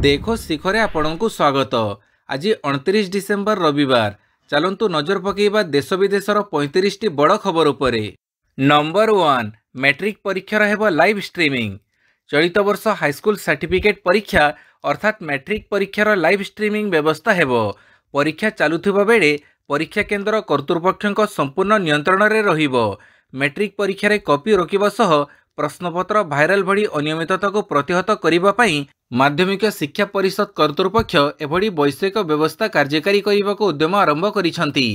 देखो शिखरे आपणଙ୍କୁ स्वागत। आज 29 डिसेम्बर रविवार। चलंतु नजर पकेइबा देश विदेशर 35टी बड़ खबर उपरे। नंबर 1 मैट्रिक परीक्षार हेब लाइव स्ट्रीमिंग। चलित वर्ष हाईस्कूल सर्टिफिकेट परीक्षा अर्थात मैट्रिक परीक्षार लाइव स्ट्रीमिंग व्यवस्था हेब। परीक्षा चलुथिबा बेले परीक्षा केन्द्र कर्तृपक्षक संपूर्ण नियंत्रण में रहिबो। मैट्रिक परीक्षार कॉपी रोकिबा सह प्रश्नपत्र भाइराल भली अनियमितता को प्रतिहत करिबा पई माध्यमिक शिक्षा परिषद कर्तृपक्ष एभली वैषयिक व्यवस्था कार्यकारी करने को उद्यम आरंभ करिसंती।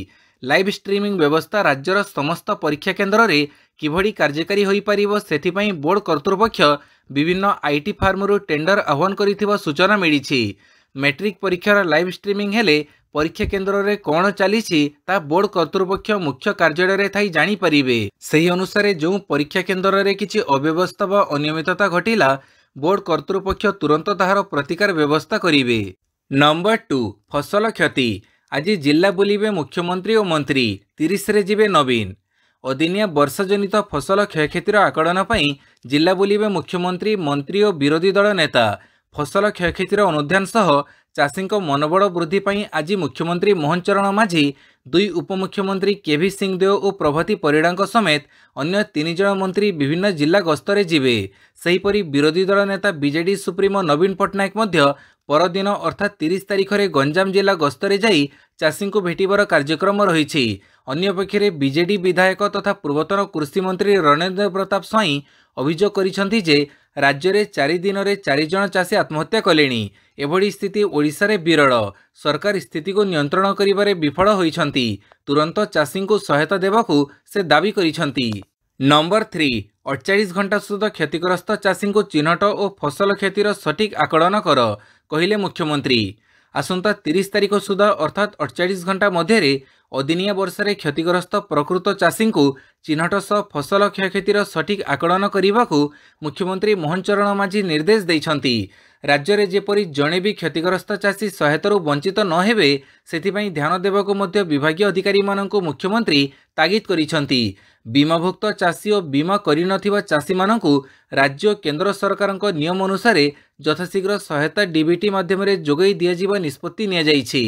लाइव स्ट्रीमिंग व्यवस्था राज्यर समस्त परीक्षा केन्द्र में किभली कार्यकारी होई परिबो सेथिपई बोर्ड कर्तृपक्ष विभिन्न आईटी फार्मरू टेंडर आह्वान करिथिबा सूचना मिलिछि। मैट्रिक परीक्षार लाइव स्ट्रीमिंग हेले परीक्षा केन्द्र में कौन चली बोर्ड कर्तृपक्ष मुख्य कार्यालय में थी जानीपारे। से अनुसार जो परीक्षा केन्द्र में किसी अव्यवस्था व अनियमितता घटिला बोर्ड कर्तृपक्ष तुरंत ताहार प्रतिकार व्यवस्था करेंगे। नंबर 2 फसल क्षति। आज जिला बुलिबे मुख्यमंत्री और मंत्री 30 रे जिबे नवीन। अदिनिया वर्षाजनित फसल क्षयक्षतिर आकलन पई जिला बुलिबे मुख्यमंत्री मंत्री और विरोधी दल नेता। फसल क्षयक्षतिर अनुध्यान सह चाषी मनोबल वृद्धि पाई आज मुख्यमंत्री मोहन चरण माझी 2 उपमुख्यमंत्री केवी सिंहदेव और प्रभाती परिड़ा समेत अन्य 3 जन मंत्री विभिन्न जिला गस्तरे जिबे। सेहीपरि विरोधी दल नेता बीजेडी सुप्रीमो नवीन पट्टनायक मध्य परदिन अर्थात 30 तारिख में गंजाम जिला गस्तरे जाई चाषी को भेटिबार कार्यक्रम रही। अन्यपक्षे बीजेडी विधायक तथा पूर्वतन कृषि मंत्री रणेंद्र प्रताप स्वाई अभियोग करिसेंति जे राज्य में 4 दिन में 4 जन चाषी आत्महत्या कलेनी। एभली स्थिति ओडिशा रे विरल। सरकार स्थिति को नियंत्रण करिबारे विफल होइछंती। तुरंत चाषी को सहायता देवाकू से दाबी करिछंती। नंबर 3 48 घंटा सुधा क्षतिग्रस्त चाषी को चिन्हट और फसल क्षतिर सठिक आकलन कर कहिले मुख्यमंत्री। आसंता 30 तारिख सुधा अर्थात 48 घंटा मध्य अदिनिया वर्षारे क्षतिग्रस्त प्रकृत चाषी को चिन्हट सह फसल क्षयक्षतिर सठिक आकलन करने को मुख्यमंत्री मोहन चरण माझी निर्देश देइछंती। राज्य में जेपरी जड़े भी क्षतिग्रस्त चाषी सहायतारू वंचित न हेबे सेथिपई ध्यान देवाको मध्य विभागीय अधिकारी माननकु मुख्यमंत्री तागिद करिसंती। बीमाभुक्त चाषी और बीमा करिनथिबा चाषी माननकु राज्य केंद्र सरकारक नियम अनुसार यथाशीघ्र सहायता डीबीटी माध्यम जोगाई दियाजिबा निष्पत्ति निया जाइछि।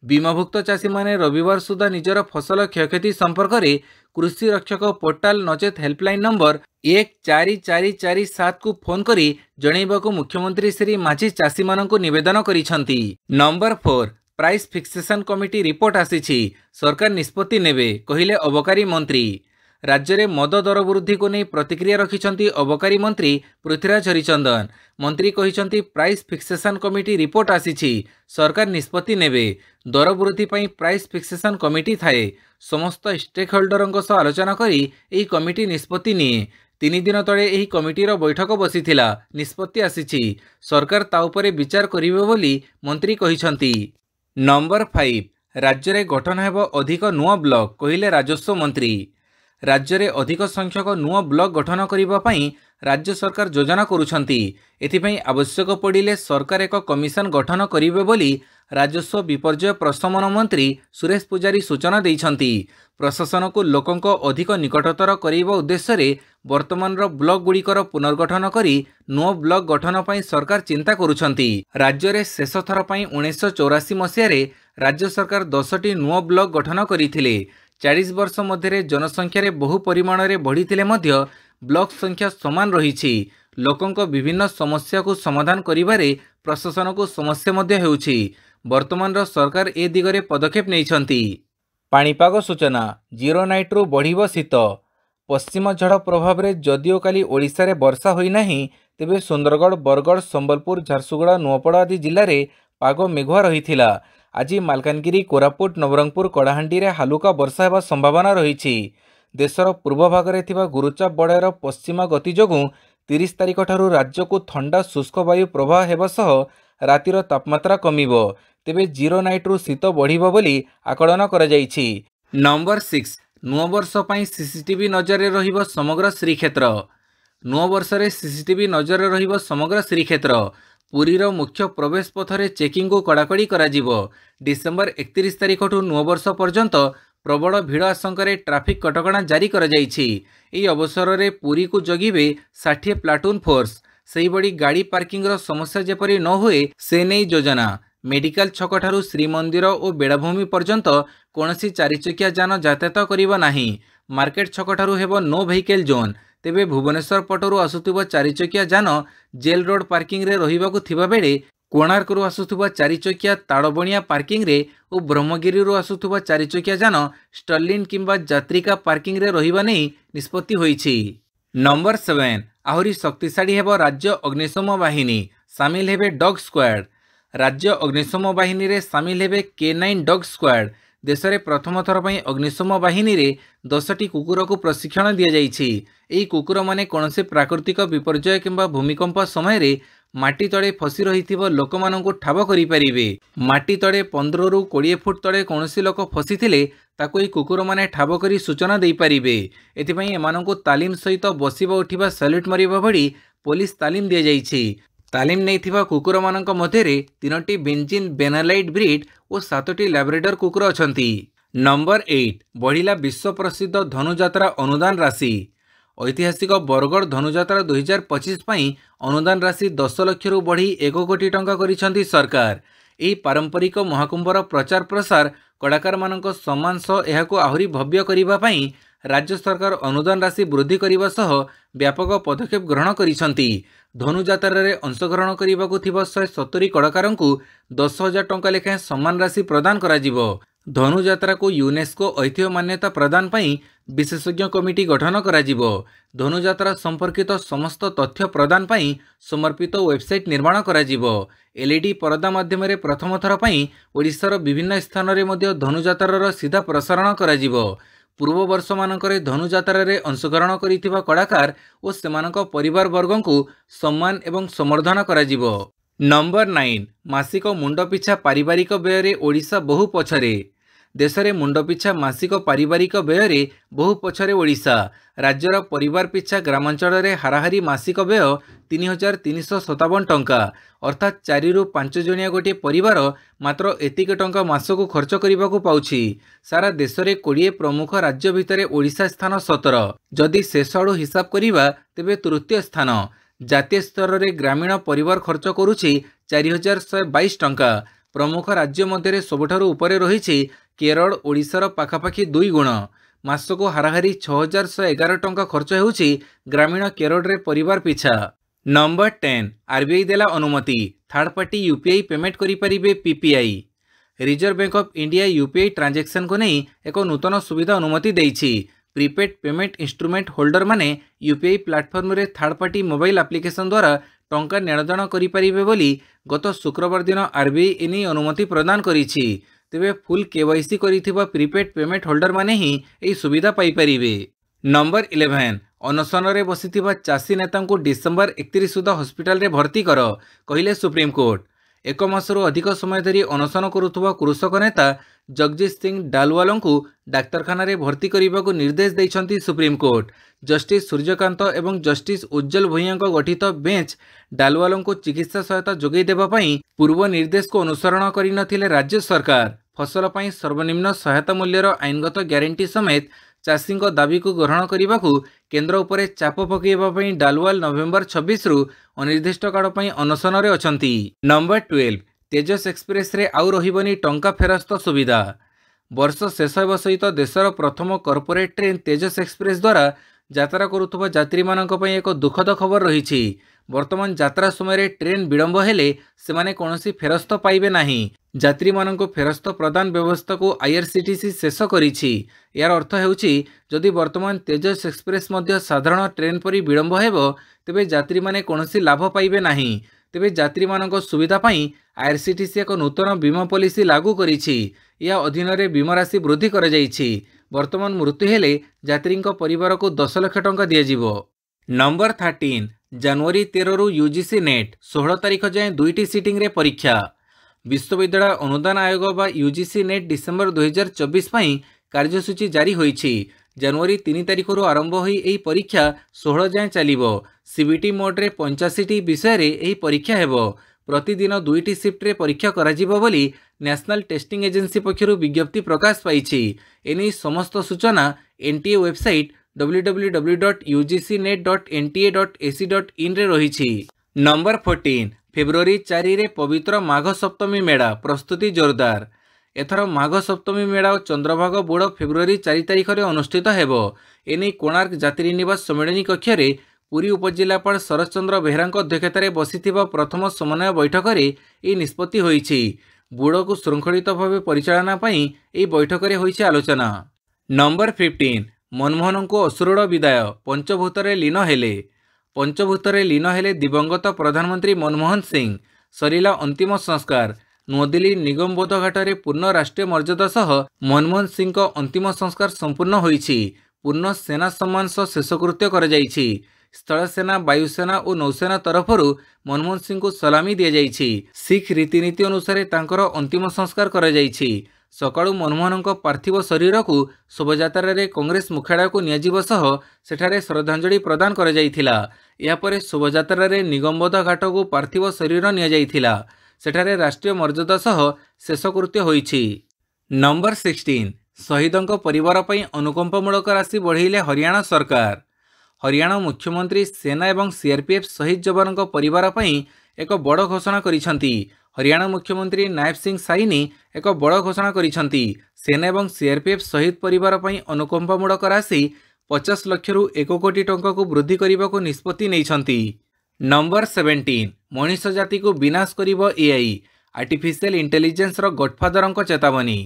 बीमाभुक्त चाषी माने रविवार सुधा निजर फसल क्षयक्षति संपर्क में कृषि रक्षक पोर्टाल नचेत हेल्पलाइन नंबर 14447 को फोन करी जणैबाकू मुख्यमंत्री श्री माझी चाषी माननकु निवेदन करिसंती। Number 4 price fixation committee report आसीछि सरकार निष्पत्ति नेबे कहिले अबकारी मंत्री। राज्य में मद दर वृद्धि को नहीं प्रतिक्रिया रखिछंती अबकारी मंत्री पृथ्वीराज हरिचंदन। मंत्री कहिछंती प्राइस फिक्सेशन कमिटी रिपोर्ट आसीछि सरकार निष्पत्ति नेबे। दर वृद्धि पई प्राइस फिक्सेशन कमिटी थाए। समस्त स्टेक होल्डरंक सह आलोचना करी एही कमिटी निष्पत्ति निए। 3 दिन तले एही कमिटीर बैठक बसिथिला निष्पत्ति आसीछि सरकार ता उपरे विचार करिवे बोली मंत्री कहिछंती। नंबर 5 राज्य में गठन हेब अधिक नुआ ब्लॉक कहिले राजस्व मंत्री। राज्य में अधिक संख्यक नुआ ब्लॉक गठन करने राज्य सरकार योजना करुछंती। एथिपई आवश्यक पड़िले सरकार एक कमिशन गठन करिवे बोली राजस्व विपर्यय प्रशमन मंत्री सुरेश पुजारी सूचना देइछंती। प्रशासन को लोकंक अधिक निकटतर करने उद्देश्य वर्तमान ब्लॉक गुड़िकर पुनर्गठन करी नुआ ब्लॉक गठन पर सरकार चिंता करुछंती। राज्य में शेष थर पर 1984 मसीह राज्य सरकार 10टी नुआ ब्लॉक गठन करथिले। 40 वर्ष मध्य जनसंख्यार बहु परिमाण में बढ़ी मध्य ब्लॉक संख्या समान रही। लोकंक विभिन्न समस्या को समाधान करिबारे प्रशासन को समस्या मध्य हेउछि। वर्तमान सरकार ए दिगरे पदक्षेप नेइछंती। पाणीपाग सूचना 0 नाइट रु बढ़िबो शीत। पश्चिम झड़ प्रभाव में जदिओ काली ओडिशा रे वर्षा होई नाही तेबे सुंदरगढ़ बरगढ़ संबलपुर झारसुगुड़ा नुआपड़ा आदि जिले में पाग मेघुआ रही। आज मालकानगिरी कोरापुट नवरंगपुर कड़ाहांडी रे हालुका वर्षा हेबा संभावना रही। देशर पूर्व भाग में थिबा गुरुचाप बलयर पश्चिमा गति जोगु 30 तारिख ठारू राज्य को ठंडा शुष्क वायु प्रवाह हेबा सह रातिर तापमात्रा कमिबो। तेबे 0 नाइट रु शीत बढ़िबो बोली आकलन करा जाइछि। नंबर 6 नुआ वर्ष पई सीसीटीवी नजर रे रहिबो समग्र श्रीक्षेत्र। नुआ वर्ष रे सीसीटीवी नजर रे रहिबो समग्र श्रीक्षेत्र। पुरीर मुख्य प्रवेश पथरे चेकिंग को कड़ाकड़ी करा जिवो। डिसेम्बर 31 तारिख ठू नुआ वर्ष पर्यंत प्रबल भिड़ आशंका ट्राफिक कटकणा जारी करा जाइछि। एही अवसर में पुरी को जगिबे 60 प्लाटून फोर्स। सेहीभଳି गाड़ी पार्किंगर समस्या जेपरी न हुए से नहीं योजना। मेडिकल छक ठारू श्रीमंदिर और बेड़ाभूमि पर्यंत कौनसी चारिचकिया जान यातायात करिबो नाही। मार्केट छक ठारू हेबो नो व्हीकल जोन। तेबे भुवनेश्वर पटरू आसुथिबा चारिचकिया जान जेल रोड पार्किंग रे रहिबाकु थिबा बेले कोणार्करू आसुथिबा चारिचकिया ताड़बणिया पार्किंग रे और ब्रह्मगिरी आसुथिबा चारिचकिया जान स्टर्लिन किंबा यात्रिका पार्किंग रे रहिबा नै निष्पत्ति होईछि। नंबर 7 आहुरी शक्तिशाली हेबो राज्य अग्निशम बाहिनी। सामिल हेबे डॉग स्क्वाड। राज्य अग्निशम बाहिनी रे सामिल हेबे K9 डॉग स्क्वाड। देश में प्रथम थर पर अग्निशम बाहिनी रे 10टी कुकुर को प्रशिक्षण दि जाइछि। एही कुकुर माने कौनसी प्राकृतिक विपर्यय किंबा भूमिकंप समय रे माटी तले फसी रहिथिबो लोकमानंकु ठाब करि परिबे। माटी तले 15 रु 20 फुट तले कौनसी लोक फसीथिले ताको एही कुकुर माने ठाब करि सूचना दे परिबे। एथिपई एमानंकु तालीम सहित बसिबा उठिबा सैल्यूट मारिबा भड़ी पुलिस तालीम दि जाइछि। तालीम नैथिबा कुकुर मानंक मध्यरे 3टी बेंजिन बेनालाइट ब्रीड और 7टी लैब्राडोर कुकुर अछंती। नंबर 8 बढ़िला विश्व प्रसिद्ध धनुजात्रा अनुदान राशि। ऐतिहासिक बरगढ़ धनुजात्रा 2025 पई अनुदान राशि 10 लाख रु बढ़ी 1 कोटी टंका करिसंती सरकार। एही पारंपरिक महाकुंभर प्रचार प्रसार कलाकार मानक सम्मान सह एहाकु आहुरी भव्य करिबा पई राज्य सरकार अनुदान राशि वृद्धि करिबा सह व्यापक पदक्षेप ग्रहण करिसंती। धनुजात्रा रे अंशग्रहण करिबाकु थिबा 170 कलाकारंकु 10,000 टंका लेखाएं सम्मान राशि प्रदान कराजिबो। धनुजात्रा को यूनेस्को ऐतिह्य मान्यता प्रदान पई विशेषज्ञ कमिटी गठन कराजिबो। धनुजात्रा संपर्कित समस्त तथ्य प्रदान पई समर्पित वेबसाइट निर्माण कराजिबो। एलईडी पर्दा माध्यम रे प्रथम थर पई ओडिशार विभिन्न स्थान रे मध्ये धनुजात्रार सीधा प्रसारण कराजिबो। पूर्व वर्ष मानकरे धनुजात्रा रे अंशग्रहण करिथिबा कलाकार और सेमानक परिवार वर्गंकु सम्मान एवं समर्धन कराजिबो। नंबर 9 मासिक मुंड पिछा पारिवारिक व्यय रे ओडिशा बहु पछरे। देश में मुंड पिछा मासिक पारिवारिक व्यय रे बहु पछरे ओडिशा। राज्यर परिवार पिछा ग्रामांचल रे हाराहारी मासिक व्यय 3,357 टंका अर्थात 4 रु 5 जणिया गोटे परिवार मात्र एतिक टंका मासको खर्च करने पाउछि। सारा देश में 20 प्रमुख राज्य भितर ओडिशा स्थान 17। जदि शेष आड़ू हिसाब करिबा तेबे तृतीय स्थान। जातीय स्तर में ग्रामीण परिवार खर्च करुछि 4,122 टंका। प्रमुख राज्य मध्य सबुठारु उपरे रही केरल ओडिशार पाखापाखि 2 गुण। मासको हाराहारी 6,111 टंका खर्च होउछि ग्रामीण केरल रे परिवार पिछा। नंबर 10 आरबीआई देला अनुमति थर्ड पार्टी यूपीआई पेमेंट करि परिबे PPI. Reserve Bank of India UPI transaction को नहीं एक नूतन सुविधा अनुमति देइछि। प्रीपेड पेमेंट इंस्ट्रूमेंट होल्डर माने यूपीआई प्लाटफर्म रे थर्ड पार्टी मोबाइल एप्लिकेशन द्वारा टंका नेणदेन करि परिबे बोली गत शुक्रवार दिन आरबीआई एनी अनुमति प्रदान करिछि। तेबे फुल केवाईसी करिथिबा प्रीपेड पेमेंट होल्डर माने ही एही सुविधा पाई परिबे। नंबर 11 अनशन रे बसिथिबा चासी नेता को डिसेंबर 31 सुधा हॉस्पिटल रे भर्ती कर कहिले सुप्रीम कोर्ट। 1 मासरू अधिक समय धरी अनशन करुथुबा कृषक नेता जगजीत सिंह डालवाल को डाक्तरखाना रे भर्ती करने को निर्देश देइछंती सुप्रीम कोर्ट। जस्टिस सूर्यकांत एवं जस्टिस उज्जवल भूया गठित बेंच डालवाल को चिकित्सा सहायता जोगाई देबा पई पूर्व निर्देश को अनुसरण करि नथिले राज्य सरकार। फसल पई सर्वनिम्न सहायता मूल्यर आईनगत ग्यारंटी समेत चाषी दाबी को ग्रहण करने को केन्द्र उपरे चाप पकईबा पई डालवाल नवेम्बर 26 रु अनिर्दिष्ट काल पई अनशन रे अछंती। नंबर 12 तेजस एक्सप्रेस रे आउ रहिबनी टंका फेरस्त सुविधा। वर्ष शेष हेबा सहित देशर प्रथम कॉर्पोरेट ट्रेन तेजस एक्सप्रेस द्वारा यात्रा करुथुबा यात्री मानक पई एक दुखद खबर रहिछि। वर्तमान यात्रा समय ट्रेन विलंब हेले सेमाने कोनोसी फेरस्त पाइबे नाही। यात्री मानक फेरस्त प्रदान व्यवस्था को आईआरसीटीसी शेष करिछि। यार अर्थ हेउछि जदि वर्तमान तेजस एक्सप्रेस मध्य साधारण ट्रेन परि विलंब हेबो तेबे यात्री माने कोनोसी लाभ पाइबे नाही। तेबे यात्री मानक सुविधा पई आईआरसीटीसी एक नूतन बीमा पॉलिसी लागू करिछि। या अधीन रे बीमा राशि वृद्धि कर जाइछि। वर्तमान मृत्यु हेले यात्री परिवार को 10 लाख टंका दिया जिवो। नंबर 13 जनवरी 13 रु यूजीसी नेट 16 तारीख जाए 2टी सीटिंग रे परीक्षा। विश्वविद्यालय अनुदान आयोग बा यूजीसी नेट डिसेंबर 2024 पई कार्यसूची जारी होईछि। जनवरी 3 तारीख रु आरंभ होई एही परीक्षा 16 जाए चलिबो। सीबीटी मोड रे 85टी विषय रे एही परीक्षा हेबो। प्रतिदिन 2टी शिफ्ट रे परीक्षा कराजिबो बोली नेशनल टेस्टिंग एजेंसी पक्षरु विज्ञप्ति प्रकाश पाइछि। एनी समस्त सूचना एनटीए वेबसाइट www.ugcnet.nta.ac.in रे रहिछि। नंबर 14 फेब्रुआरी 4 रे पवित्र माघ सप्तमी मेड़ा प्रस्तुति जोरदार। एथर माघ सप्तमी मेड़ा और चंद्रभाग बुड़ फेब्रुआरी 4 तारिख में अनुष्ठित हेबो। एने कोणार्क यात्री निवास सम्मेलन कक्ष रे पुरी उपजिलापाल शरद चंद्र बेहरा अध्यक्षतार बसिथिबा प्रथम समन्वय बैठक में यह निष्पत्ति होईछि। बुड़ को श्रृंखलित भाव परिचालना पई एही बैठक में होईछि आलोचना। नंबर 15 मनमोहन को असुरूढ़ विदाय पंचभूतरे लीन हेले। पंचभूतरे लीन हेले दिवंगत प्रधानमंत्री मनमोहन सिंह। सरिला अंतिम संस्कार। नुआदिल्ली निगम बोध घाट में पूर्ण राष्ट्रीय मर्यादा सह मनमोहन सिंह को अंतिम संस्कार संपूर्ण होईछि। पूर्ण सेना सम्मान सह शेषकृत्य कर जाइछि। स्थल सेना वायुसेना और नौसेना तरफरु मनमोहन सिंह को सलामी दि जाइछि। सिख रीतिनीति अनुसार तांकर अंतिम संस्कार कर जाइछि। सकाळु मनमोहन पार्थिव शरीर को शोभायात्रा रे कांग्रेस मुख्यालय को नियाजिबा सह सेठारे श्रद्धांजलि प्रदान कर जाइथिला। या परे शोभायात्रा रे निगमबोध घाट को पार्थिव शरीर निया जाइथिला। सेठारे राष्ट्रीय मर्यादा सह शेषकृत्य होईछि। नंबर 16 शहीदों परिवार पई अनुकंपामूलक राशि बढ़ाइले हरियाणा सरकार। हरियाणा मुख्यमंत्री सेना एवं सीआरपीएफ शहीद जवानों परिवार पई एक बड़ घोषणा करिसेंती। हरियाणा मुख्यमंत्री नायब सिंह साइनी एक बड़ घोषणा करिसेंती। सेना एवं सीआरपीएफ शहीद परिवार पई अनुकंपामूलक राशि 50 लाख रु 1 कोटी टंका को वृद्धि करने को निष्पत्ति नैछंती। नंबर 17 मनीष जाति को विनाश करिबो एआई आर्टिफिशियल इंटेलिजेंस रो गडफादर चेतावनी।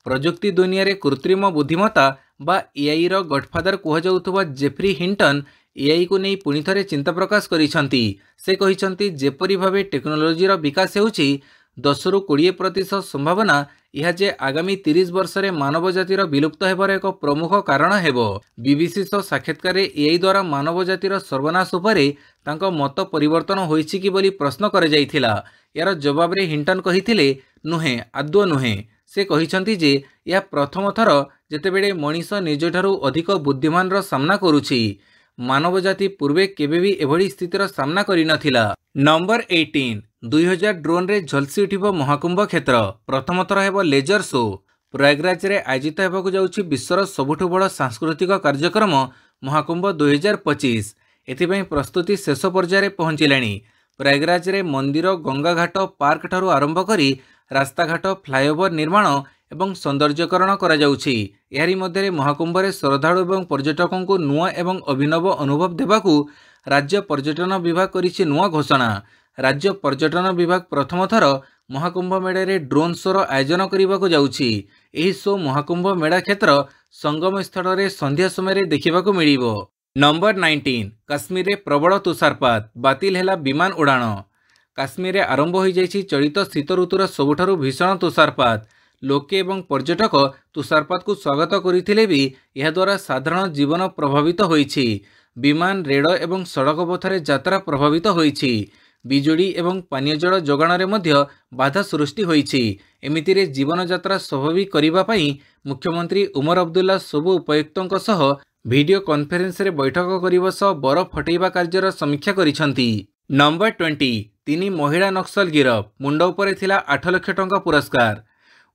प्रजुक्ति दुनिया रे कृत्रिम बुद्धिमत्ता बा एआई रो गडफादर कहजाउथुबा जेफ्री हिंटन एआई को नहीं पुणी थे चिंता प्रकाश करिसेंती। से कहिसेंती जेपरि भावे टेक्नोलोजी रो विकास हेउछि 10 रु 20% संभावना यह जे आगामी 30 वर्ष रे मानव जातिर विलुप्त हेबार एक प्रमुख कारण हेबो। बीबीसी सह साक्षात्कार एआई द्वारा मानव जातिर सर्वनाश उपरे तांको मत परिवर्तन होईछि कि बोली प्रश्न कर जाइथिला। यार जवाब रे हिंटन कहिथिले नुहे आदौ नुहे। से कहिसेंती जे यह प्रथम थर जेतेबेले मनीष निजठारु अधिक बुद्धिमान रो सामना करुछि। मानव जाति पूर्वे केबे भी एभली स्थितिर सामना करि नथिला। नंबर 18 2000 ड्रोन रे झलसी उठिबो महाकुंभ क्षेत्र। प्रथम थर हेबो लेजर शो। प्रयागराज रे आयोजित हेबाकु जाउछि विश्वर सबुठु बड़ सांस्कृतिक कार्यक्रम महाकुंभ 2025। एथिपई प्रस्तुति शेष पर्याय रे पहुंचिलाणी। प्रयागराज रे मंदिर गंगा घाट पार्क ठारू आरंभ करी रास्ताघाट फ्लाईओवर निर्माण एवं सौंदर्यकरण करा जाउछि। एहारी मध्य महाकुंभ रे श्रद्धालु एवं पर्यटकों को नुआ एवं अभिनव अनुभव देबाकू राज्य पर्यटन विभाग करिछि नुआ घोषणा। राज्य पर्यटन विभाग प्रथम थर महाकुंभ मेड़ा रे ड्रोन शोर आयोजन करने जाउछि। एही शो महाकुंभ मेड़ा क्षेत्र संगम स्थल रे संध्या समय देखिबाकू मिलिबो। नंबर 19 काश्मीर रे प्रबल तुषारपात बातिल हेला विमान उड़ाण। काश्मीर रे आरंभ हो जाइछि चलित शीत ऋतुर सबुठारु भीषण तुषारपात। लोके एवं पर्यटक तुषारपात को स्वागत करथिले भी यह द्वारा साधारण जीवन प्रभावित होइछि। विमान रेल एवं सड़क पथरे यात्रा प्रभावित होइछि। बिजुली एवं पानीय जल जोगाण रे मध्य बाधा सृष्टि होइछि। एमितिरे जीवन यात्रा स्वाभाविक करिबा पई मुख्यमंत्री उमर अब्दुल्ला सबु उपायुक्तों सह वीडियो कॉन्फ्रेंस रे बैठक करिबा सह बरफ फटेइबा कार्यर समीक्षा करिसेंती। नंबर 20 तीन महिला नक्सल गिरफ। मुंड उपरे थिला 8 लाख टंका पुरस्कार।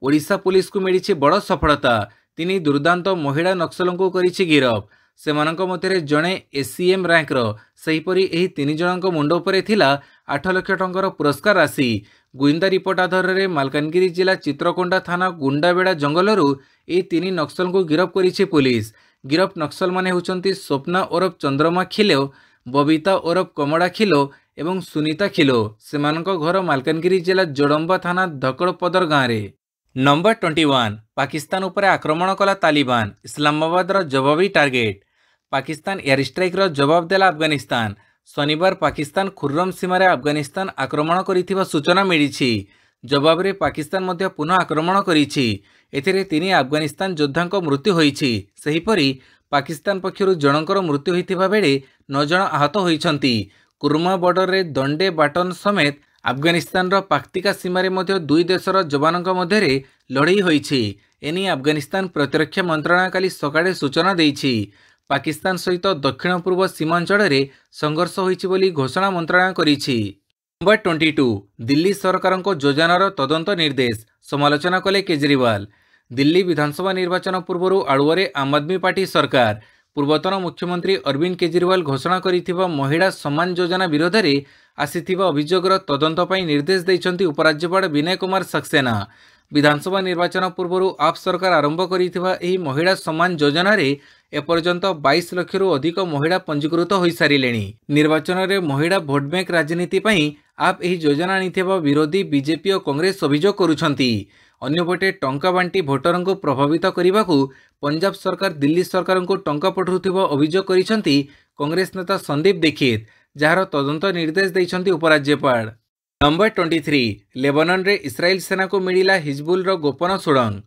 ओडिशा पुलिस को मिली बड़ सफलता। तीन दुर्दांत महिला नक्सलों को करिछि गिरफ। सेमानक मध्य जड़े एसीएम रैंकर सेहीपरि एही 3 जनक मुंड उपरे थिला 8 लाख टंकार पुरस्कार राशि। गुइंदा रिपोर्ट आधार में मालकानगिरी जिला चित्रकोंडा थाना गुंडाबेड़ा जंगलरू एही 3 नक्सल को गिरफ करिछि पुलिस। गिरफ नक्सल माने होचंती स्वप्ना ओरफ चंद्रमा खिलो, बबीता ओरफ कमड़ा खिलो एवं सुनीता खिलो। सेमानक घर मालकानगिरी जिला जोड़ंबा थाना धकड़पदर गाँव में। नंबर 21 पाकिस्तान उपरे आक्रमण कला तालिबान। इस्लामाबाद रो जवाबी टार्गेट। पाकिस्तान एयर स्ट्राइक रो जवाब देला अफगानिस्तान। शनिवार पाकिस्तान खुर्रम सीमार अफगानिस्तान आक्रमण करिथिबा सूचना मिली। जवाब रे पाकिस्तान मध्य पुनः आक्रमण करिछि। एथिरे 3 अफगानिस्तान योद्धांक मृत्यु होइछि। सेहीपरि पाकिस्तान पक्षरु जनकर मृत्यु होइथिबा बेले 9 जन आहत होइछंती। कुर्मा बॉर्डर रे दंडे बाटन समेत अफगानिस्तान रो पाक्तिका सीमारे मध्य 2 देशर जवानक मध्य लड़ई होइछि। एनी अफगानिस्तान प्रतिरक्षा मंत्रालय काली सकाळे सूचना देइछि। पाकिस्तान सहित दक्षिण पूर्व सीमांचल रे संघर्ष होइछि बोली घोषणा मंत्रालय करिछि। नंबर 22 दिल्ली सरकार को योजनार तदंत निर्देश। समालोचना कले केजरीवाल। दिल्ली विधानसभा निर्वाचन पूर्व आलुआरे आम आदमी पार्टी सरकार ପୂର୍ବତନ ମୁଖ୍ୟମନ୍ତ୍ରୀ ଅରବିନ୍ଦ କେଜରିୱାଲ ଘୋଷଣା କରିଥିବା ମହିଳା ସମ୍ମାନ ଯୋଜନା ବିରୋଧରେ ଆସିଥିବା ଅଭିଯୋଗର ତଦନ୍ତ ପାଇଁ ନିର୍ଦ୍ଦେଶ ଦେଇଛନ୍ତି ଉପରାଜ୍ୟପାଳ ବିନୟ କୁମାର ସକ୍ସେନା। ବିଧାନସଭା ନିର୍ବାଚନ ପୂର୍ବରୁ ଆପ୍ ସରକାର ଆରମ୍ଭ କରିଥିବା ଏହି ମହିଳା ସମ୍ମାନ ଯୋଜନାରେ ଏପର୍ଯ୍ୟନ୍ତ 22 ଲକ୍ଷରୁ ଅଧିକ ମହିଳା ପଞ୍ଜୀକୃତ ହୋଇସାରିଲେଣି। ନିର୍ବାଚନରେ ମହିଳା ଭୋଟ ବ୍ୟାଙ୍କ ରାଜନୀତି ପାଇଁ ଆପ୍ ଏହି ଯୋଜନା ଆଣିଥିବା ବିରୋଧୀ ବିଜେପି ଓ କଂଗ୍ରେସ ଅଭିଯୋଗ କରୁଛନ୍ତି। ଅନ୍ୟପଟେ ଟଙ୍କା ବାଣ୍ଟି ଭୋଟରଙ୍କୁ ପ୍ରଭାବିତ କରିବାକୁ ପଞ୍ଜାବ ସରକାର ଦିଲ୍ଲୀ ସରକାରଙ୍କୁ ଟଙ୍କା ପଠାଉଥିବା ଅଭିଯୋଗ କରିଛନ୍ତି କଂଗ୍ରେସ ନେତା ସନ୍ଦୀପ ଦୀକ୍ଷିତ, ଯାହାର ତଦନ୍ତ ନିର୍ଦ୍ଦେଶ ଦେଇଛନ୍ତି ଉପରାଜ୍ୟପାଳ। ନମ୍ବର 23 ଲେବାନନରେ ଇସ୍ରାଏଲ ସେନାକୁ ମିଳିଲା ହିଜବୁଲର ଗୋପନ ସୁଡ଼ଙ୍ଗ।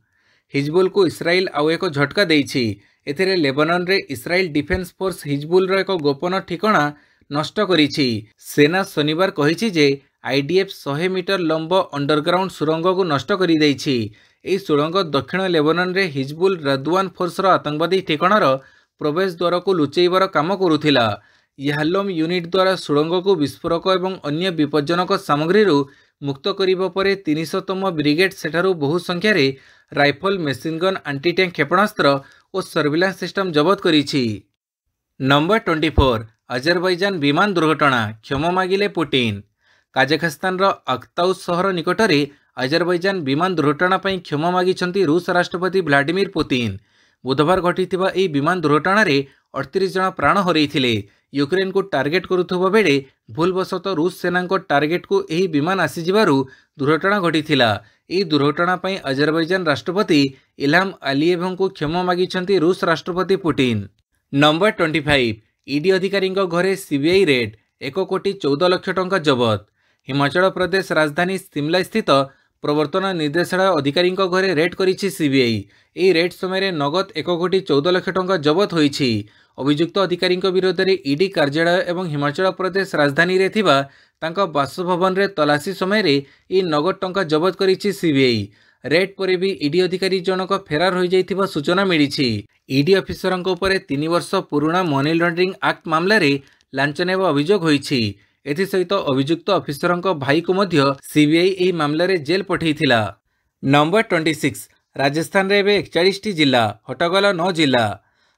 ହିଜବୁଲକୁ ଇସ୍ରାଏଲ ଆଉ ଏକ ଝଟକା ଦେଇଛି। ଏଥିରେ ଲେବାନନରେ ଇସ୍ରାଏଲ ଡିଫେନ୍ସ ଫୋର୍ସ ହିଜବୁଲର ଏକ ଗୋପନ ଠିକଣା ନଷ୍ଟ କରିଛି। ସେନା ଶନିବାର କହିଛି ଯେ ଆଇଡିଏଫ୍ 100 ମିଟର ଲମ୍ବ ଅଣ୍ଡରଗ୍ରାଉଣ୍ଡ ସୁଡ଼ଙ୍ଗକୁ ନଷ୍ଟ କରିଦେଇଛି। ଏହି ସୁଡ଼ଙ୍ଗ ଦକ୍ଷିଣ ଲେବାନନରେ ହିଜବୁଲ ରଦୱାନ ଫୋର୍ସର ଆତଙ୍କବାଦୀ ଠିକଣାର ପ୍ରବେଶ ଦ୍ୱାରକୁ ଲୁଚାଇବାର କାମ କରୁଥିଲା। ୟାହଲୋମ ୟୁନିଟ୍ ଦ୍ୱାରା ସୁଡ଼ଙ୍ଗକୁ ବିସ୍ଫୋରକ ଏବଂ ଅନ୍ୟ ବିପଜ୍ଜନକ ସାମଗ୍ରୀରୁ ମୁକ୍ତ କରିବା ପରେ 300ତମ ବ୍ରିଗେଡ୍ ସେଠାରୁ ବହୁ ସଂଖ୍ୟାରେ ରାଇଫଲ, ମେସିନଗନ୍, ଆଣ୍ଟି-ଟ୍ୟାଙ୍କ କ୍ଷେପଣାସ୍ତ୍ର ଓ ସର୍ଭିଲାନ୍ସ ସିଷ୍ଟମ ଜବତ କରିଛି। ନମ୍ବର 24 ଆଜରବାଇଜାନ ବିମାନ ଦୁର୍ଘଟଣା, କ୍ଷମା ମାଗିଲେ ପୁଟିନ। କାଜାଖସ୍ତାନର ଆକ୍ତାଉସ ସହର ନିକଟରେ ଆଜରବାଇଜାନ ବିମାନ ଦୁର୍ଘଟଣା ପାଇଁ କ୍ଷମା ମାଗିଛନ୍ତି ରୁଷ ରାଷ୍ଟ୍ରପତି ଭ୍ଲାଡିମିର ପୁତିନ। ବୁଧବାର ଘଟିଥିବା ଏହି ବିମାନ ଦୁର୍ଘଟଣାରେ 38 ଜଣ ପ୍ରାଣ ହରାଇଥିଲେ। ୟୁକ୍ରେନକୁ ଟାର୍ଗେଟ କରୁଥିବା ବେଳେ ଭୁଲବଶତଃ ରୁଷ ସେନାଙ୍କ ଟାର୍ଗେଟକୁ ଏହି ବିମାନ ଆସିଯିବାରୁ ଦୁର୍ଘଟଣା ଘଟିଥିଲା। ଏହି ଦୁର୍ଘଟଣା ପାଇଁ ଆଜରବାଇଜାନ ରାଷ୍ଟ୍ରପତି ଇଲହାମ ଆଲିଏଭଙ୍କୁ କ୍ଷମା ମାଗିଛନ୍ତି ରୁଷ ରାଷ୍ଟ୍ରପତି ପୁଟିନ। ନମ୍ବର 25 ଇଡି ଅଧିକାରୀଙ୍କ ଘରେ ସିବିଆଇ ରେଡ୍, 1 କୋଟି 14 ଲକ୍ଷ ଟଙ୍କା ଜବତ। ହିମାଚଳ ପ୍ରଦେଶ ରାଜଧାନୀ ସିମଲା ସ୍ଥିତ ପ୍ରବର୍ତ୍ତନ ନିର୍ଦ୍ଦେଶାଳୟ ଅଧିକାରୀଙ୍କ ଘରେ ରେଡ୍ କରିଛି ସିବିଆଇ। ଏହି ରେଡ୍ ସମୟରେ ନଗଦ 1 କୋଟି 14 ଲକ୍ଷ ଟଙ୍କା ଜବତ ହୋଇଛି। ଅଭିଯୁକ୍ତ ଅଧିକାରୀଙ୍କ ବିରୋଧରେ ଇଡି କାର୍ଯ୍ୟାଳୟ ଏବଂ ହିମାଚଳ ପ୍ରଦେଶ ରାଜଧାନୀରେ ଥିବା ତାଙ୍କ ବାସଭବନରେ ତଲାସୀ ସମୟରେ ଏହି ନଗଦ ଟଙ୍କା ଜବତ କରିଛି ସିବିଆଇ। ରେଡ୍ ପରେ ବି ଇଡି ଅଧିକାରୀ ଜଣକ ଫେରାର ହୋଇଯାଇଥିବା ସୂଚନା ମିଳିଛି। ଇଡି ଅଫିସରଙ୍କ ଉପରେ 3 ବର୍ଷ ପୁରୁଣା ମନି ଲଣ୍ଡରିଂ ଆକ୍ଟ ମାମଲାରେ ଲାଞ୍ଚ ନେବା ଅଭିଯୋଗ ହୋଇଛି। ଏଥିସହିତ ଅଭିଯୁକ୍ତ ଅଫିସରଙ୍କ ଭାଇକୁ ମଧ୍ୟ ସିବିଆଇ ଏହି ମାମଲାରେ ଜେଲ୍ ପଠାଇଥିଲା। ନମ୍ବର 26 ରାଜସ୍ଥାନରେ ଏବେ 41ଟି ଜିଲ୍ଲା, ହଟାଗଲା 9 ଜିଲ୍ଲା।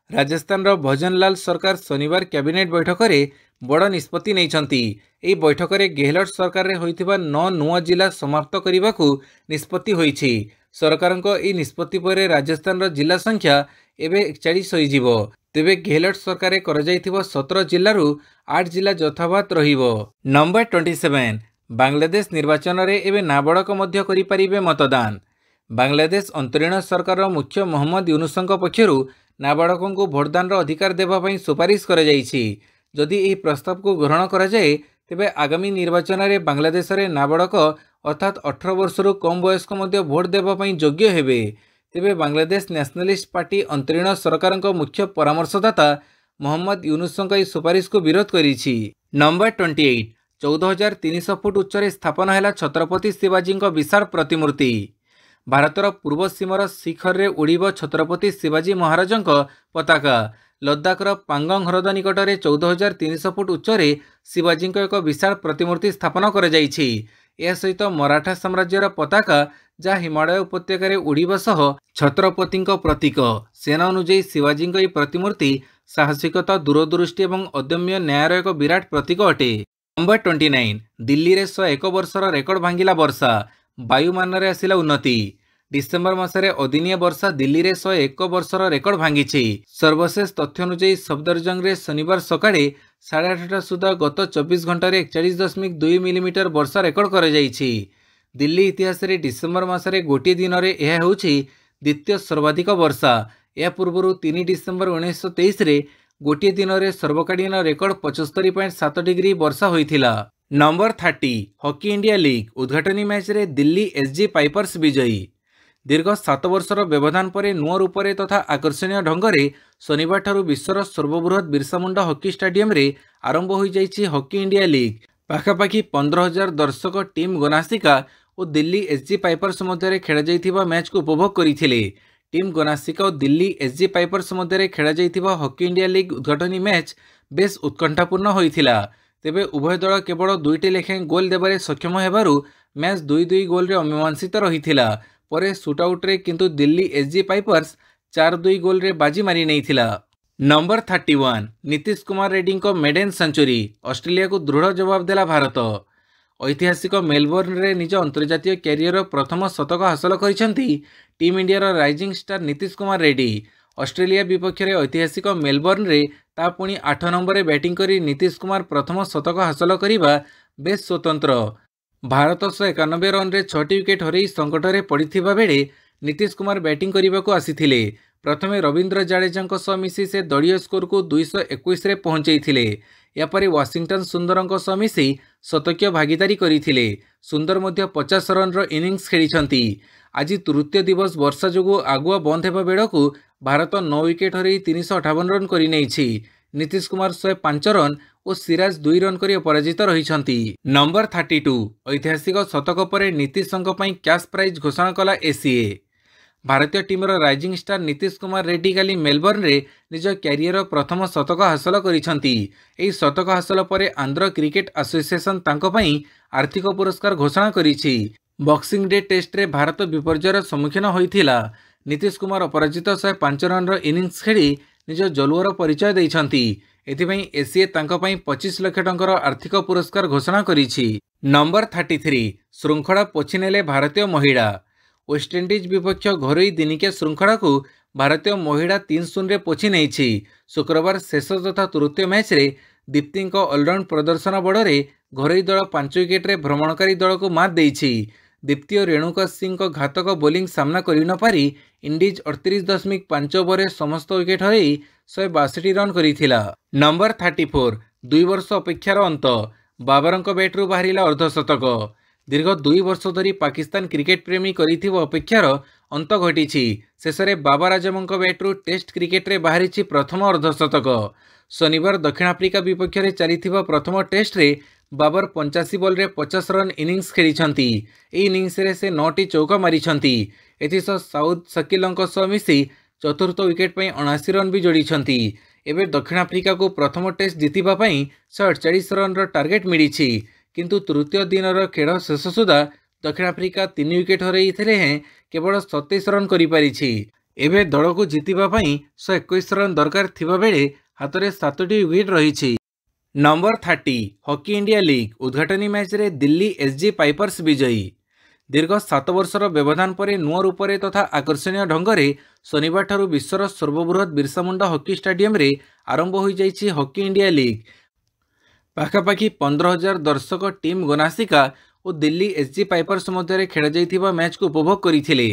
ରାଜସ୍ଥାନର ଭଜନଲାଲ ସରକାର ଶନିବାର କ୍ୟାବିନେଟ୍ ବୈଠକରେ ବଡ଼ ନିଷ୍ପତ୍ତି ନେଇଛନ୍ତି। ଏହି ବୈଠକରେ ଗେହଲଟ ସରକାରରେ ହୋଇଥିବା 9 ନୂଆ ଜିଲ୍ଲା ସମାପ୍ତ କରିବାକୁ ନିଷ୍ପତ୍ତି ହୋଇଛି। ସରକାରଙ୍କ ଏହି ନିଷ୍ପତ୍ତି ପରେ ରାଜସ୍ଥାନର ଜିଲ୍ଲା ସଂଖ୍ୟା ଏବେ 41 ହୋଇଯିବ। ତେବେ ଗେହଲଟ ସରକାରରେ କରାଯାଇଥିବା 17 ଜିଲ୍ଲାରୁ 8 ଜିଲ୍ଲା ଯଥାବତ ରହିବ। ନମ୍ବର 27 ବାଂଲାଦେଶ ନିର୍ବାଚନରେ ଏବେ ନାବାଳକ ମଧ୍ୟ କରିପାରିବେ ମତଦାନ। ବାଂଲାଦେଶ ଅନ୍ତରୀଣ ସରକାରର ମୁଖ୍ୟ ମହମ୍ମଦ ୟୁନୁସଙ୍କ ପକ୍ଷରୁ ନାବାଳକଙ୍କୁ ଭୋଟଦାନର ଅଧିକାର ଦେବା ପାଇଁ ସୁପାରିଶ କରାଯାଇଛି। ଯଦି ଏହି ପ୍ରସ୍ତାବକୁ ଗ୍ରହଣ କରାଯାଏ ତେବେ ଆଗାମୀ ନିର୍ବାଚନରେ ବାଂଲାଦେଶରେ ନାବାଳକ ଅର୍ଥାତ୍ 18 ବର୍ଷରୁ କମ୍ ବୟସ୍କ ମଧ୍ୟ ଭୋଟ ଦେବା ପାଇଁ ଯୋଗ୍ୟ ହେବେ। ତେବେ ବାଂଲାଦେଶ ନ୍ୟାସନାଲିଷ୍ଟ ପାର୍ଟି ଅନ୍ତରୀଣ ସରକାରଙ୍କ ମୁଖ୍ୟ ପରାମର୍ଶଦାତା ମହମ୍ମଦ ୟୁନୁସଙ୍କ ଏହି ସୁପାରିଶକୁ ବିରୋଧ କରିଛି। ନମ୍ବର 28 14,300 ଫୁଟ ଉଚ୍ଚରେ ସ୍ଥାପନ ହେଲା ଛତ୍ରପତି ଶିବାଜୀଙ୍କ ବିଶାଳ ପ୍ରତିମୂର୍ତ୍ତି। ଭାରତର ପୂର୍ବ ସୀମାର ଶିଖରରେ ଉଡ଼ିବ ଛତ୍ରପତି ଶିବାଜୀ ମହାରାଜଙ୍କ ପତାକା। ଲଦାଖର ପାଙ୍ଗଙ୍ଗ ହ୍ରଦ ନିକଟରେ 14,300 ଫୁଟ ଉଚ୍ଚରେ ଶିବାଜୀଙ୍କ ଏକ ବିଶାଳ ପ୍ରତିମୂର୍ତ୍ତି ସ୍ଥାପନ କରାଯାଇଛି। ଏହା ସହିତ ମରାଠା ସାମ୍ରାଜ୍ୟର ପତାକା, ଯାହା ହିମାଳୟ ଉପତ୍ୟକାରେ ଉଡ଼ିବା ସହ ଛତ୍ରପତିଙ୍କ ପ୍ରତୀକ। ସେନା ଅନୁଯାୟୀ ଶିବାଜୀଙ୍କ ଏହି ପ୍ରତିମୂର୍ତ୍ତି ସାହସିକତା, ଦୂରଦୃଷ୍ଟି ଏବଂ ଅଦମ୍ୟ ନ୍ୟାୟର ଏକ ବିରାଟ ପ୍ରତୀକ ଅଟେ। ନମ୍ବର 29 ଦିଲ୍ଲୀରେ 101 ବର୍ଷର ରେକର୍ଡ ଭାଙ୍ଗିଲା ବର୍ଷା, ବାୟୁମାନରେ ଆସିଲା ଉନ୍ନତି। ଡିସେମ୍ବର ମାସରେ ଅଦିନିଆ ବର୍ଷା ଦିଲ୍ଲୀରେ 101 ବର୍ଷର ରେକର୍ଡ ଭାଙ୍ଗିଛି। ସର୍ବଶେଷ ତଥ୍ୟ ଅନୁଯାୟୀ ସଫଦରଜଙ୍ଗରେ ଶନିବାର ସକାଳେ 8:30 ସୁଦ୍ଧା ଗତ 24 ଘଣ୍ଟାରେ 41.2 ମିଲିମିଟର ବର୍ଷା ରେକର୍ଡ କରାଯାଇଛି। ଦିଲ୍ଲୀ ଇତିହାସରେ ଡିସେମ୍ବର ମାସରେ ଗୋଟିଏ ଦିନରେ ଏହା ହେଉଛି ଦ୍ୱିତୀୟ ସର୍ବାଧିକ ବର୍ଷା। ଏହା ପୂର୍ବରୁ 3 ଡିସେମ୍ବର 1923ରେ ଗୋଟିଏ ଦିନରେ ସର୍ବକାଳୀନ ରେକର୍ଡ 75.7 ଡିଗ୍ରୀ ବର୍ଷା ହୋଇଥିଲା। ନମ୍ବର 30 ହକି ଇଣ୍ଡିଆ ଲିଗ୍ ଉଦ୍ଘାଟନୀ ମ୍ୟାଚରେ ଦିଲ୍ଲୀ ଏସ୍ଜି ପାଇପର୍ସ ବିଜୟୀ। ଦୀର୍ଘ 7 ବର୍ଷର ବ୍ୟବଧାନ ପରେ ନୂଆ ରୂପରେ ତଥା ଆକର୍ଷଣୀୟ ଢଙ୍ଗରେ ଶନିବାରଠାରୁ ବିଶ୍ୱର ସର୍ବବୃହତ ବିର୍ସା ମୁଣ୍ଡା ହକି ଷ୍ଟାଡିୟମରେ ଆରମ୍ଭ ହୋଇଯାଇଛି ହକି ଇଣ୍ଡିଆ ଲିଗ୍। ପାଖାପାଖି 15,000 ଦର୍ଶକ ଟିମ୍ ଗନାସିକା ଓ ଦିଲ୍ଲୀ ଏସ୍ଜି ପାଇପର୍ସ ମଧ୍ୟରେ ଖେଳାଯାଇଥିବା ମ୍ୟାଚକୁ ଉପଭୋଗ କରିଥିଲେ। ଟିମ୍ ଗନାସିକା ଓ ଦିଲ୍ଲୀ ଏସ୍ଜି ପାଇପର୍ସ ମଧ୍ୟରେ ଖେଳାଯାଇଥିବା ହକି ଇଣ୍ଡିଆ ଲିଗ୍ ଉଦ୍ଘାଟନୀ ମ୍ୟାଚ୍ ବେଶ୍ ଉତ୍କଣ୍ଠାପୂର୍ଣ୍ଣ ହୋଇଥିଲା। ତେବେ ଉଭୟ ଦଳ କେବଳ 2ଟି ଲେଖାଏଁ ଗୋଲ୍ ଦେବାରେ ସକ୍ଷମ ହେବାରୁ ମ୍ୟାଚ୍ 2-2 ଗୋଲ୍ରେ ଅମୀମାଂସିତ ରହିଥିଲା। ପରେ ସୁଟ୍ଆଉଟ୍ରେ କିନ୍ତୁ ଦିଲ୍ଲୀ ଏସ୍ଜି ପାଇପର୍ସ 4-2 ଗୋଲ୍ରେ ବାଜି ମାରି ନେଇଥିଲା। नंबर 31 नीतीश कुमार रेड्डी को मेडेन सेंचुरी ऑस्ट्रेलिया को दृढ़ जवाब देला भारत। ऐतिहासिक मेलबोर्न रे निज अंतर्जातीय कैरियर प्रथम शतक हासिल करिसेंती team India rising star Nitish Kumar Reddy. Australia विपक्ष में ऐतिहासिक मेलबोर्न रे ता पुणी 8 नंबर बैटिंग करी नीतीश कुमार प्रथम शतक हासिल करने बेस स्वतंत्र। भारत 191 रन रे 6 विकेट हरई संकट में पड़ता बेले नीतीश कुमार बैटिंग करने को आसीथिले। प्रथमे रवींद्र जाडेजा सह मिसी से दलीय स्कोर को 221 रे पहुंचाई। यापर वाशिंगटन सुंदर सह मिसी शतकीय भागीदारी करथिले। सुंदर मध्य 50 रन इनिंग्स खेली। आज तृतीय दिवस वर्षा जोगु आगुआ बंद होगा बेलू भारत 9 विकेट हरई 358 रन कर नीतीश कुमार 105 रन और सिराज 2 रन कर पराजित रही। नंबर 32 ऐतिहासिक शतक पर नीतीश कैश प्राइज घोषणा कला एसीए। भारतीय टीमर राइजिंग स्टार नीतीश कुमार रेड्डी काली मेलबोर्न रे निज क्यारियर प्रथम शतक हासिल करिसेंती। एही शतक हासिल पर आंध्र क्रिकेट एसोसिएशन तांको पई आर्थिक पुरस्कार घोषणा करिछि। बॉक्सिंग डे टेस्ट रे भारत विपर्जयर सम्मुखीन होइथिला। नीतीश कुमार अपराजित 105 रन इनिंग्स खेली निज जलुअर परिचय दैछंती। एथिपई एसीए तांको पई 25 लाख टंकार आर्थिक पुरस्कार घोषणा करिछि। नंबर 33 श्रृंखला पोछिनेले भारतीय महिला। वेस्टइंडिज विपक्ष घरोई दिनिकिया श्रृंखला को भारतीय महिला 3-0 रे पोछि नेछि। शुक्रवार शेष तथा तृतीय मैच रे दीप्ति ऑलराउंड प्रदर्शन बड़े घरोई दल 5 विकेट रे भ्रमणकारी दल को मात देछि। दीप्ति और रेणुका सिंह घातक बोलिंग सामना कर न पारी इंडीज 38.5 ओवर में समस्त विकेट हरई 162 रन करिथिला। नंबर 34 2 वर्ष अपेक्षार अंत बाबरଙ୍କ बैट्रु बाहरिला अर्धशतक। दीर्घ 2 वर्ष धरी पाकिस्तान क्रिकेट प्रेमी करिथिबो अपेक्षार अंत घटिछि। शेष में बाबर आजमଙ୍କ बैट्रु टेस्ट क्रिकेट रे बाहरिछि प्रथम अर्धशतक। शनिवार दक्षिण आफ्रिका विपक्ष में चलिथिबा प्रथम टेस्ट रे बाबर 85 बॉल रे 50 रन इनिंग्स खेलिछंती। ए इनिंग्स रे से 9टी चौका मारिछंती। एथिसह साउथ शकीलଙ୍କ सह मिसी चतुर्थ विकेट पई 79 रन भी जोड़िछंती। एबे दक्षिण आफ्रिका को प्रथम टेस्ट जीतिबा पई 148 रन टार्गेट मिलिछि। किंतु तृतीय दिन खेल शेष सुधा दक्षिण आफ्रिका 3 विकेट हरई हैं केवल 27 रन करिपारिछि। एबे दल को जीतिबा पई 121 रन दरकार थिबा बेले हाथ में 7टी विकेट रही। नंबर 30 हॉकी इंडिया लीग उद्घाटनी मैच रे दिल्ली एसजी पाइपर्स विजयी। दीर्घ 7 वर्षर व्यवधान पर नुआ रूपरे तथा आकर्षणीय ढंग से शनिवार ठारू विश्वर सर्वबृहत बिरसा मुंडा हॉकी स्टेडियम रे आरंभ हो जाइछि हॉकी इंडिया लीग। पाखापाखि 15,000 दर्शक टीम गनासिका और दिल्ली एसजी पाइपर्स मध्य खेला जाइथिबा मैच को उपभोग करथिले।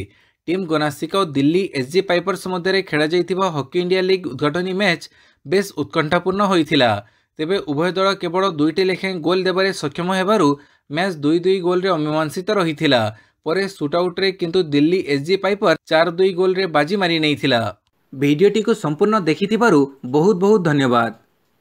टीम गनासिका और दिल्ली एसजी पाइपर्स मध्य खेला जाइथिबा हॉकी इंडिया लीग उद्घाटनी मैच बेस उत्कंठापूर्ण होइथिला। तेबे उभय दल केवल 2टी लेखाएं गोल देबारे सक्षम हेबारु मैच 2-2 गोल रे अमीमांसित रहिथिला। परे शूटआउट रे किंतु दिल्ली एसजी पाइपर 4-2 गोल रे बाजी मारी नैथिला। वीडियोटी को संपूर्ण देखिथिबारु बहुत बहुत धन्यवाद।